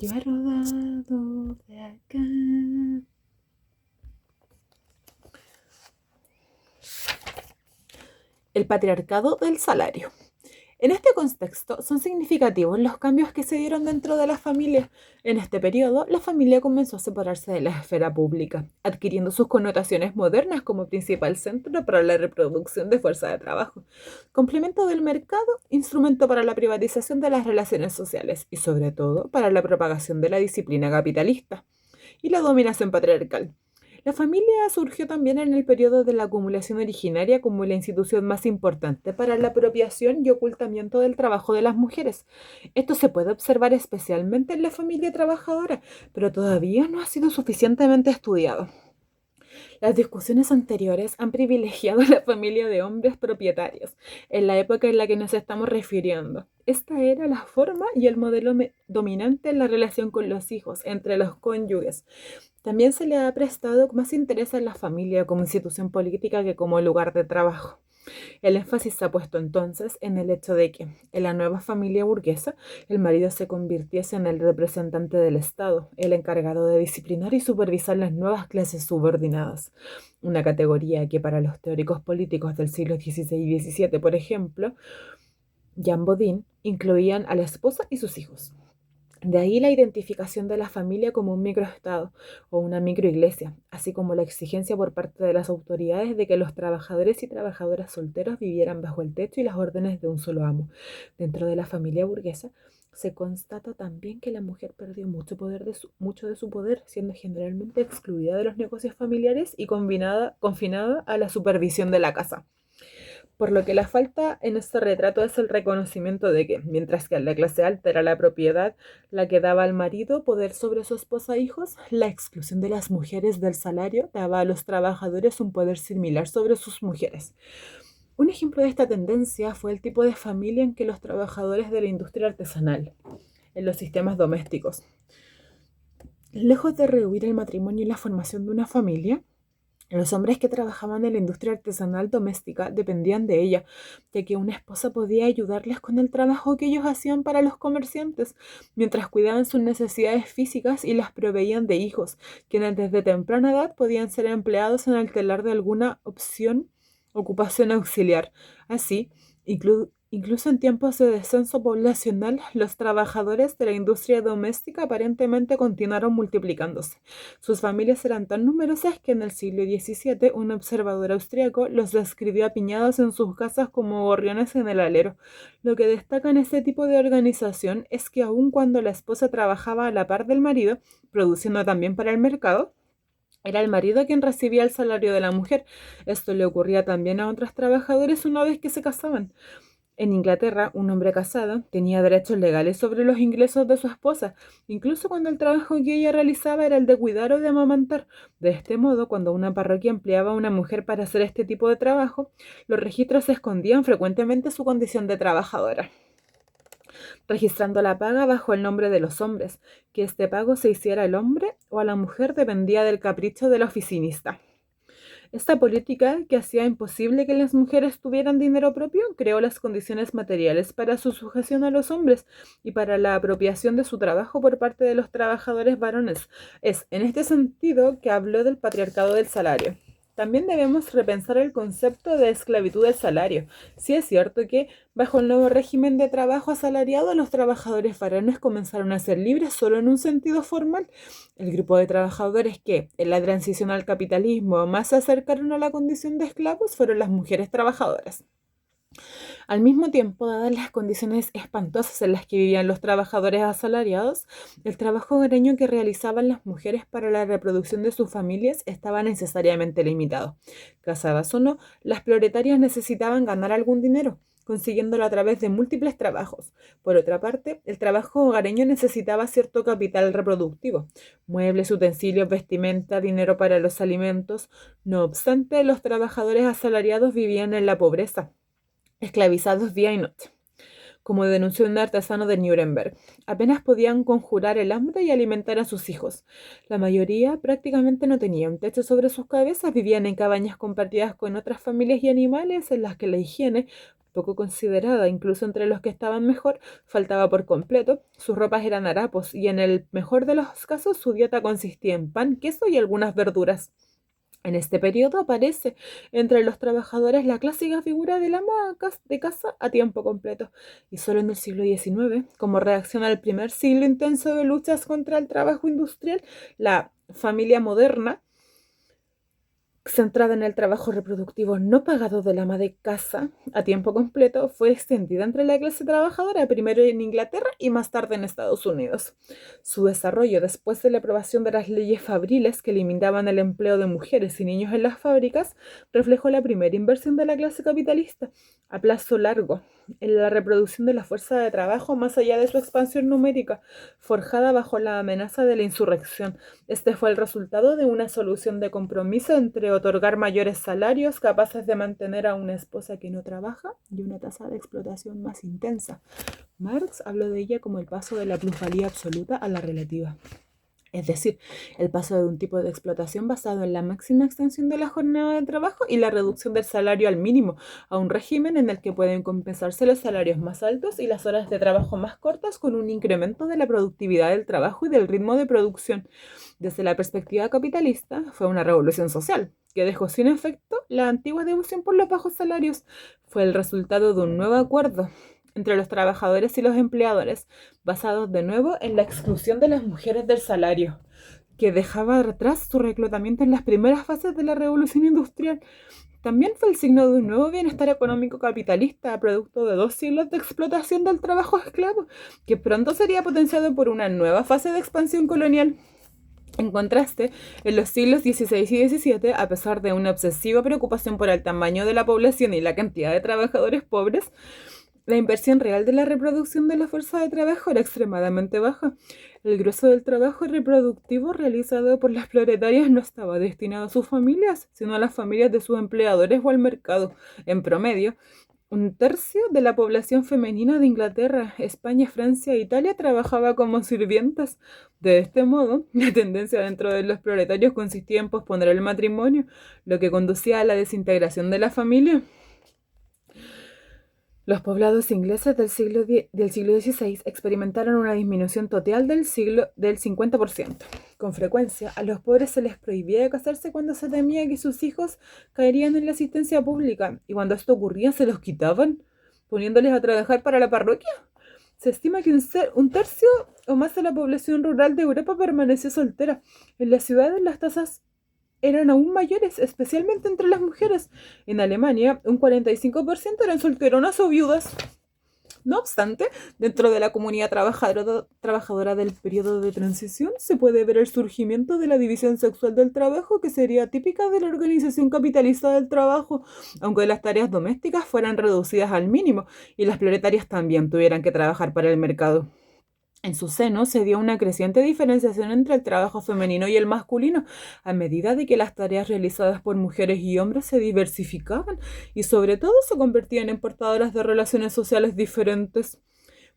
Yo he rodado de acá. El patriarcado del salario. En este contexto son significativos los cambios que se dieron dentro de la familia. En este periodo, la familia comenzó a separarse de la esfera pública, adquiriendo sus connotaciones modernas como principal centro para la reproducción de fuerza de trabajo, complemento del mercado, instrumento para la privatización de las relaciones sociales y sobre todo para la propagación de la disciplina capitalista y la dominación patriarcal. La familia surgió también en el periodo de la acumulación originaria como la institución más importante para la apropiación y ocultamiento del trabajo de las mujeres. Esto se puede observar especialmente en la familia trabajadora, pero todavía no ha sido suficientemente estudiado. Las discusiones anteriores han privilegiado a la familia de hombres propietarios, en la época en la que nos estamos refiriendo. Esta era la forma y el modelo dominante en la relación con los hijos, entre los cónyuges. También se le ha prestado más interés a la familia como institución política que como lugar de trabajo. El énfasis se ha puesto entonces en el hecho de que, en la nueva familia burguesa, el marido se convirtiese en el representante del Estado, el encargado de disciplinar y supervisar las nuevas clases subordinadas, una categoría que para los teóricos políticos del siglo XVI y XVII, por ejemplo, Jean Bodin, incluían a la esposa y sus hijos. De ahí la identificación de la familia como un microestado o una microiglesia, así como la exigencia por parte de las autoridades de que los trabajadores y trabajadoras solteros vivieran bajo el techo y las órdenes de un solo amo. Dentro de la familia burguesa se constata también que la mujer perdió mucho de su poder, siendo generalmente excluida de los negocios familiares y confinada a la supervisión de la casa. Por lo que la falta en este retrato es el reconocimiento de que, mientras que en la clase alta era la propiedad la que daba al marido poder sobre su esposa e hijos, la exclusión de las mujeres del salario daba a los trabajadores un poder similar sobre sus mujeres. Un ejemplo de esta tendencia fue el tipo de familia en que los trabajadores de la industria artesanal, en los sistemas domésticos, lejos de rehuir el matrimonio y la formación de una familia, los hombres que trabajaban en la industria artesanal doméstica dependían de ella, ya que una esposa podía ayudarles con el trabajo que ellos hacían para los comerciantes, mientras cuidaban sus necesidades físicas y las proveían de hijos, quienes desde temprana edad podían ser empleados en el telar de alguna ocupación auxiliar. Así, incluso en tiempos de descenso poblacional, los trabajadores de la industria doméstica aparentemente continuaron multiplicándose. Sus familias eran tan numerosas que en el siglo XVII un observador austriaco los describió apiñados en sus casas como gorriones en el alero. Lo que destaca en este tipo de organización es que aun cuando la esposa trabajaba a la par del marido, produciendo también para el mercado, era el marido quien recibía el salario de la mujer. Esto le ocurría también a otros trabajadores una vez que se casaban. En Inglaterra, un hombre casado tenía derechos legales sobre los ingresos de su esposa, incluso cuando el trabajo que ella realizaba era el de cuidar o de amamantar. De este modo, cuando una parroquia empleaba a una mujer para hacer este tipo de trabajo, los registros escondían frecuentemente su condición de trabajadora, registrando la paga bajo el nombre de los hombres. Que este pago se hiciera al hombre o a la mujer dependía del capricho del oficinista. Esta política, que hacía imposible que las mujeres tuvieran dinero propio, creó las condiciones materiales para su sujeción a los hombres y para la apropiación de su trabajo por parte de los trabajadores varones. Es en este sentido que habló del patriarcado del salario. También debemos repensar el concepto de esclavitud del salario. Sí es cierto que, bajo el nuevo régimen de trabajo asalariado, los trabajadores varones comenzaron a ser libres solo en un sentido formal. El grupo de trabajadores que, en la transición al capitalismo, más se acercaron a la condición de esclavos fueron las mujeres trabajadoras. Al mismo tiempo, dadas las condiciones espantosas en las que vivían los trabajadores asalariados, el trabajo hogareño que realizaban las mujeres para la reproducción de sus familias estaba necesariamente limitado. Casadas o no, las proletarias necesitaban ganar algún dinero, consiguiéndolo a través de múltiples trabajos. Por otra parte, el trabajo hogareño necesitaba cierto capital reproductivo, muebles, utensilios, vestimenta, dinero para los alimentos. No obstante, los trabajadores asalariados vivían en la pobreza, esclavizados día y noche. Como denunció un artesano de Nuremberg, apenas podían conjurar el hambre y alimentar a sus hijos. La mayoría prácticamente no tenía un techo sobre sus cabezas, vivían en cabañas compartidas con otras familias y animales en las que la higiene, poco considerada, incluso entre los que estaban mejor, faltaba por completo, sus ropas eran harapos y en el mejor de los casos su dieta consistía en pan, queso y algunas verduras. En este periodo aparece entre los trabajadores la clásica figura del ama de casa a tiempo completo, y solo en el siglo XIX, como reacción al primer siglo intenso de luchas contra el trabajo industrial, la familia moderna, centrada en el trabajo reproductivo no pagado del ama de casa a tiempo completo, fue extendida entre la clase trabajadora, primero en Inglaterra y más tarde en Estados Unidos. Su desarrollo, después de la aprobación de las leyes fabriles que limitaban el empleo de mujeres y niños en las fábricas, reflejó la primera inversión de la clase capitalista a plazo largo en la reproducción de la fuerza de trabajo más allá de su expansión numérica, forjada bajo la amenaza de la insurrección. Este fue el resultado de una solución de compromiso entre otorgar mayores salarios capaces de mantener a una esposa que no trabaja y una tasa de explotación más intensa. Marx habló de ella como el paso de la plusvalía absoluta a la relativa. Es decir, el paso de un tipo de explotación basado en la máxima extensión de la jornada de trabajo y la reducción del salario al mínimo, a un régimen en el que pueden compensarse los salarios más altos y las horas de trabajo más cortas con un incremento de la productividad del trabajo y del ritmo de producción. Desde la perspectiva capitalista, fue una revolución social que dejó sin efecto la antigua devoción por los bajos salarios. Fue el resultado de un nuevo acuerdo entre los trabajadores y los empleadores, basados de nuevo en la exclusión de las mujeres del salario, que dejaba atrás su reclutamiento en las primeras fases de la revolución industrial. También fue el signo de un nuevo bienestar económico capitalista, producto de 2 siglos de explotación del trabajo esclavo, que pronto sería potenciado por una nueva fase de expansión colonial. En contraste, en los siglos XVI y XVII, a pesar de una obsesiva preocupación por el tamaño de la población y la cantidad de trabajadores pobres, la inversión real de la reproducción de la fuerza de trabajo era extremadamente baja. El grueso del trabajo reproductivo realizado por las proletarias no estaba destinado a sus familias, sino a las familias de sus empleadores o al mercado. En promedio, un tercio de la población femenina de Inglaterra, España, Francia e Italia trabajaba como sirvientas. De este modo, la tendencia dentro de los proletarios consistía en posponer el matrimonio, lo que conducía a la desintegración de la familia. Los poblados ingleses del siglo XVI experimentaron una disminución total del 50%. Con frecuencia, a los pobres se les prohibía casarse cuando se temía que sus hijos caerían en la asistencia pública, y cuando esto ocurría se los quitaban, poniéndoles a trabajar para la parroquia. Se estima que un tercio o más de la población rural de Europa permaneció soltera. En las ciudades las tasas eran aún mayores, especialmente entre las mujeres. En Alemania, un 45% eran solteronas o viudas. No obstante, dentro de la comunidad trabajadora del periodo de transición se puede ver el surgimiento de la división sexual del trabajo, que sería típica de la organización capitalista del trabajo, aunque las tareas domésticas fueran reducidas al mínimo y las proletarias también tuvieran que trabajar para el mercado. En su seno se dio una creciente diferenciación entre el trabajo femenino y el masculino, a medida de que las tareas realizadas por mujeres y hombres se diversificaban y sobre todo se convertían en portadoras de relaciones sociales diferentes.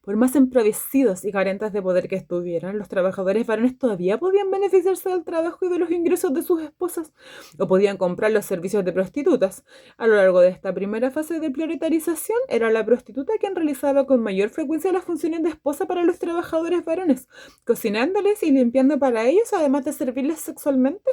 Por más empobrecidos y carentes de poder que estuvieran, los trabajadores varones todavía podían beneficiarse del trabajo y de los ingresos de sus esposas, o podían comprar los servicios de prostitutas. A lo largo de esta primera fase de proletarización, era la prostituta quien realizaba con mayor frecuencia las funciones de esposa para los trabajadores varones, cocinándoles y limpiando para ellos, además de servirles sexualmente.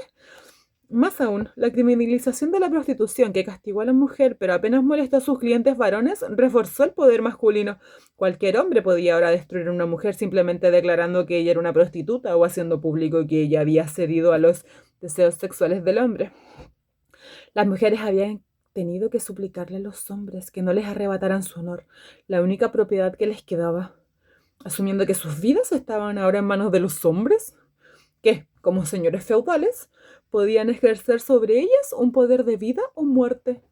Más aún, la criminalización de la prostitución, que castigó a la mujer pero apenas molestó a sus clientes varones, reforzó el poder masculino. Cualquier hombre podía ahora destruir a una mujer simplemente declarando que ella era una prostituta o haciendo público que ella había cedido a los deseos sexuales del hombre. Las mujeres habían tenido que suplicarle a los hombres que no les arrebataran su honor, la única propiedad que les quedaba, asumiendo que sus vidas estaban ahora en manos de los hombres, que, como señores feudales, podían ejercer sobre ellas un poder de vida o muerte.